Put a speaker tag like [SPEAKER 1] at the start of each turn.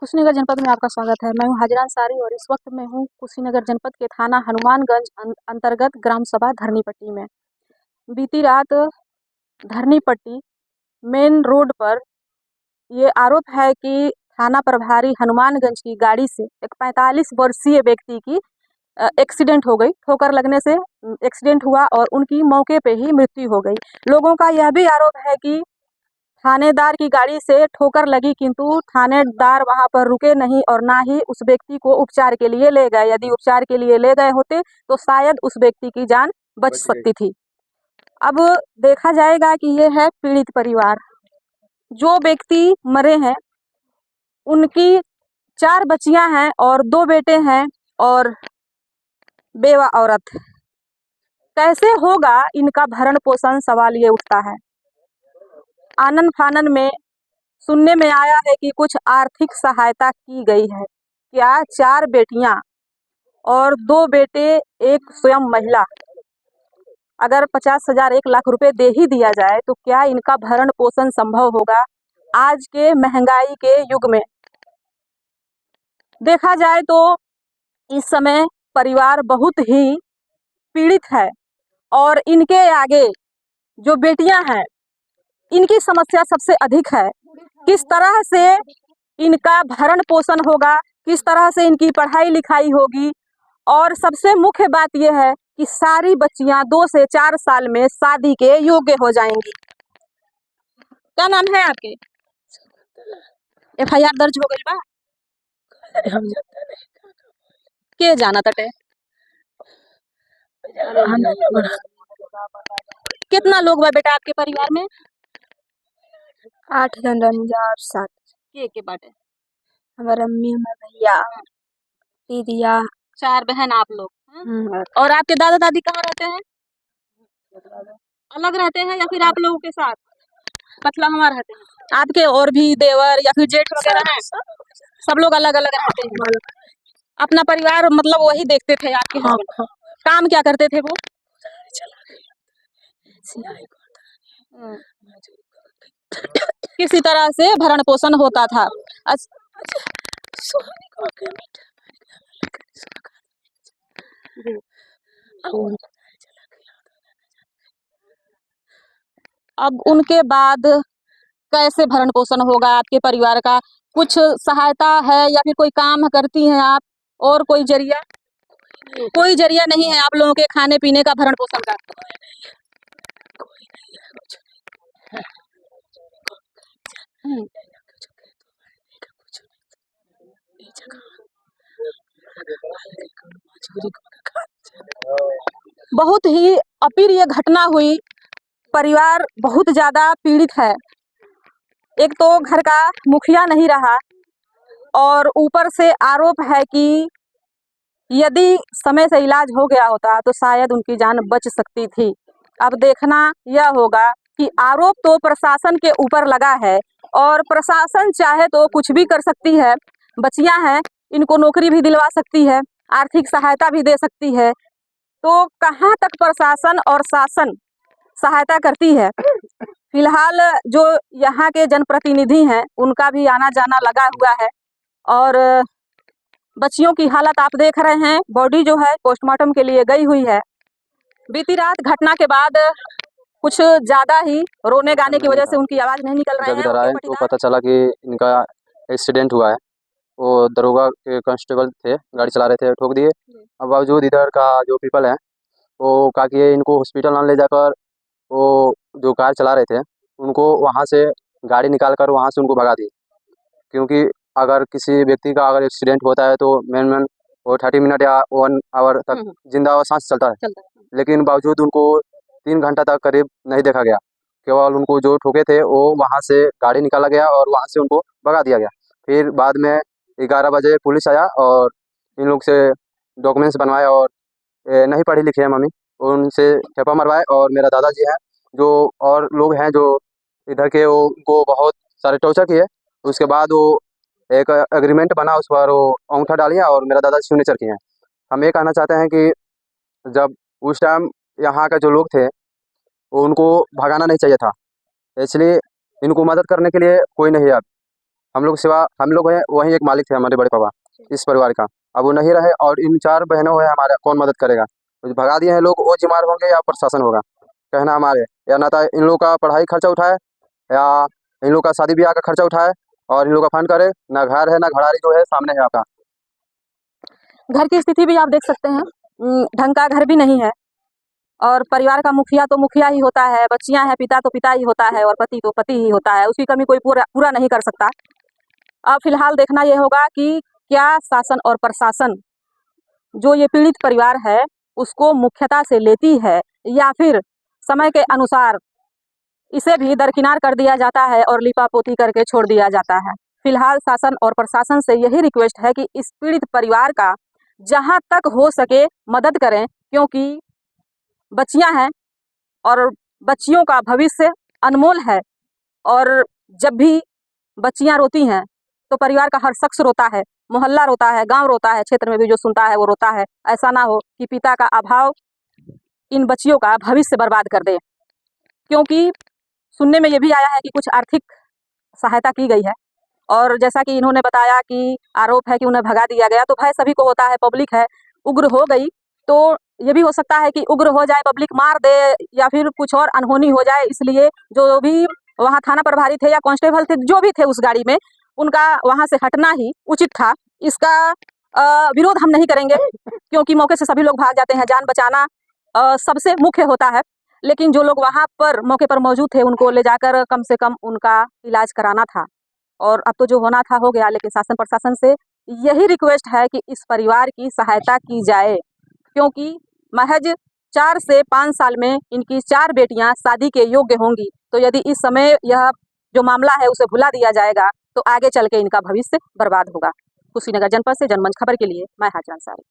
[SPEAKER 1] कुशीनगर जनपद में आपका स्वागत है। मैं हूं हाजिरा अंसारी और इस वक्त मैं हूं कुशीनगर जनपद के थाना हनुमानगंज अंतर्गत ग्राम सभा धरनीपट्टी में। बीती रात धरनीपट्टी मेन रोड पर ये आरोप है कि थाना प्रभारी हनुमानगंज की गाड़ी से एक 45 वर्षीय व्यक्ति की एक्सीडेंट हो गई। ठोकर लगने से एक्सीडेंट हुआ और उनकी मौके पे ही मृत्यु हो गई। लोगों का यह भी आरोप है कि थानेदार की गाड़ी से ठोकर लगी, किंतु थानेदार वहां पर रुके नहीं और ना ही उस व्यक्ति को उपचार के लिए ले गए। यदि उपचार के लिए ले गए होते तो शायद उस व्यक्ति की जान बच सकती थी। अब देखा जाएगा कि ये है पीड़ित परिवार। जो व्यक्ति मरे हैं उनकी 4 बच्चियां हैं और 2 बेटे हैं और बेवा औरत। कैसे होगा इनका भरण पोषण, सवाल ये उठता है। आनन फानन में सुनने में आया है कि कुछ आर्थिक सहायता की गई है। क्या 4 बेटियां और 2 बेटे, एक स्वयं महिला, अगर 50,000 1 लाख रुपए दे ही दिया जाए तो क्या इनका भरण पोषण संभव होगा आज के महंगाई के युग में? देखा जाए तो इस समय परिवार बहुत ही पीड़ित है और इनके आगे जो बेटियां हैं इनकी समस्या सबसे अधिक है। किस तरह से इनका भरण पोषण होगा, किस तरह से इनकी पढ़ाई लिखाई होगी, और सबसे मुख्य बात यह है कि सारी बच्चियां 2 से 4 साल में शादी के योग्य हो जाएंगी। क्या नाम है आपके? FIR दर्ज हो गई बा?
[SPEAKER 2] हम जानते नहीं
[SPEAKER 1] के जाना तटे? कितना लोग बा बेटा आपके परिवार में?
[SPEAKER 2] 8 जन रंजा और 7
[SPEAKER 1] के बाटे?
[SPEAKER 2] हमारा अम्मी, हमारा भैया, दीदिया,
[SPEAKER 1] 4 बहन आप लोग। और आपके दादा दादी कहाँ रहते हैं? अलग रहते हैं या फिर आप लोगों के साथ? मतलब हमारे रहते हैं। आपके और भी देवर या फिर जेठ वगैरह हैं? सब लोग अलग अलग रहते हैं। अपना परिवार मतलब वही देखते थे आपके husband? काम क्या करते थे वो? किसी तरह से भरण पोषण होता था। अब उनके बाद कैसे भरण पोषण होगा आपके परिवार का? कुछ सहायता है या फिर कोई काम करती हैं आप, और कोई जरिया? कोई जरिया नहीं है आप लोगों के खाने पीने का, भरण पोषण का? बहुत ही अप्रिय घटना हुई। परिवार बहुत ज्यादा पीड़ित है। एक तो घर का मुखिया नहीं रहा और ऊपर से आरोप है कि यदि समय से इलाज हो गया होता तो शायद उनकी जान बच सकती थी। अब देखना यह होगा कि आरोप तो प्रशासन के ऊपर लगा है और प्रशासन चाहे तो कुछ भी कर सकती है। बच्चियां हैं, इनको नौकरी भी दिलवा सकती है, आर्थिक सहायता भी दे सकती है। तो कहाँ तक प्रशासन और शासन सहायता करती है? फिलहाल जो यहाँ के जनप्रतिनिधि हैं उनका भी आना जाना लगा हुआ है और बच्चियों की हालत आप देख रहे हैं। बॉडी जो है पोस्टमार्टम के लिए गई हुई है। बीती रात घटना के बाद कुछ ज्यादा ही रोने गाने की वजह से उनकी आवाज नहीं निकल रहे
[SPEAKER 3] जब इधर
[SPEAKER 1] हैं।
[SPEAKER 3] आए तो पता चला कि इनका एक्सीडेंट हुआ है। वो दरोगा के कांस्टेबल थे, गाड़ी चला रहे थे, ठोक दिए। अब बावजूद इधर का जो पीपल है वो कहा कि इनको हॉस्पिटल ना ले जाकर, वो जो कार चला रहे थे उनको वहाँ से गाड़ी निकाल कर वहाँ से उनको भगा दिए। क्योंकि अगर किसी व्यक्ति का अगर एक्सीडेंट होता है तो मेन वो 30 मिनट या 1 आवर तक जिंदा और सांस चलता है, लेकिन बावजूद उनको 3 घंटा तक करीब नहीं देखा गया। केवल उनको जो ठोके थे वो वहाँ से गाड़ी निकाला गया और वहाँ से उनको भगा दिया गया। फिर बाद में 11 बजे पुलिस आया और इन लोग से डॉक्यूमेंट्स बनवाए और नहीं पढ़ी लिखी है मम्मी, उनसे ठेपा मरवाए। और मेरा दादाजी हैं जो और लोग हैं जो इधर के, वो उनको बहुत सारे टॉर्चर किए। उसके बाद वो एक एग्रीमेंट बना, उस पर वो अंगूठा डालिए और मेरा दादाजी सिग्नेचर किए हैं। हम ये कहना चाहते हैं कि जब उस टाइम यहाँ का जो लोग थे वो उनको भगाना नहीं चाहिए था, इसलिए इनको मदद करने के लिए कोई नहीं है। अब हम लोग सिवा हम लोग हैं वही एक मालिक थे हमारे बड़े पापा इस परिवार का। अब वो नहीं रहे और इन 4 बहनों है हमारे, कौन मदद करेगा? तो भगा दिए हैं लोग, वो जिम्मेदार होंगे या प्रशासन होगा? कहना हमारे या ना तो इन लोग का पढ़ाई खर्चा उठाए या इन लोग का शादी ब्याह का खर्चा उठाए और इन लोग का फंड करे। ना घर है ना घड़ारी जो है सामने है आपका।
[SPEAKER 1] घर की स्थिति भी आप देख सकते हैं, ढंग का घर भी नहीं है और परिवार का मुखिया तो मुखिया ही होता है, बच्चियां हैं पिता तो पिता ही होता है और पति तो पति ही होता है, उसकी कमी कोई पूरा नहीं कर सकता। अब फिलहाल देखना ये होगा कि क्या शासन और प्रशासन जो ये पीड़ित परिवार है उसको मुख्यता से लेती है या फिर समय के अनुसार इसे भी दरकिनार कर दिया जाता है और लिपापोती करके छोड़ दिया जाता है। फिलहाल शासन और प्रशासन से यही रिक्वेस्ट है कि इस पीड़ित परिवार का जहां तक हो सके मदद करें, क्योंकि बच्चियां हैं और बच्चियों का भविष्य अनमोल है और जब भी बच्चियां रोती हैं तो परिवार का हर शख्स रोता है, मोहल्ला रोता है, गांव रोता है, क्षेत्र में भी जो सुनता है वो रोता है। ऐसा ना हो कि पिता का अभाव इन बच्चियों का भविष्य बर्बाद कर दे, क्योंकि सुनने में ये भी आया है कि कुछ आर्थिक सहायता की गई है और जैसा कि इन्होंने बताया कि आरोप है कि उन्हें भगा दिया गया, तो भय सभी को होता है, पब्लिक है, उग्र हो गई तो ये भी हो सकता है कि उग्र हो जाए, पब्लिक मार दे या फिर कुछ और अनहोनी हो जाए, इसलिए जो भी वहाँ थाना प्रभारी थे या कांस्टेबल थे जो भी थे उस गाड़ी में, उनका वहाँ से हटना ही उचित था। इसका विरोध हम नहीं करेंगे क्योंकि मौके से सभी लोग भाग जाते हैं, जान बचाना सबसे मुख्य होता है, लेकिन जो लोग वहाँ पर मौके पर मौजूद थे उनको ले जाकर कम से कम उनका इलाज कराना था और अब तो जो होना था हो गया। लेकिन शासन प्रशासन से यही रिक्वेस्ट है कि इस परिवार की सहायता की जाए, क्योंकि महज 4 से 5 साल में इनकी 4 बेटियां शादी के योग्य होंगी। तो यदि इस समय यह जो मामला है उसे भुला दिया जाएगा तो आगे चल के इनका भविष्य बर्बाद होगा। कुशीनगर जनपद से जनमंच खबर के लिए मैं हाजरा अंसारी।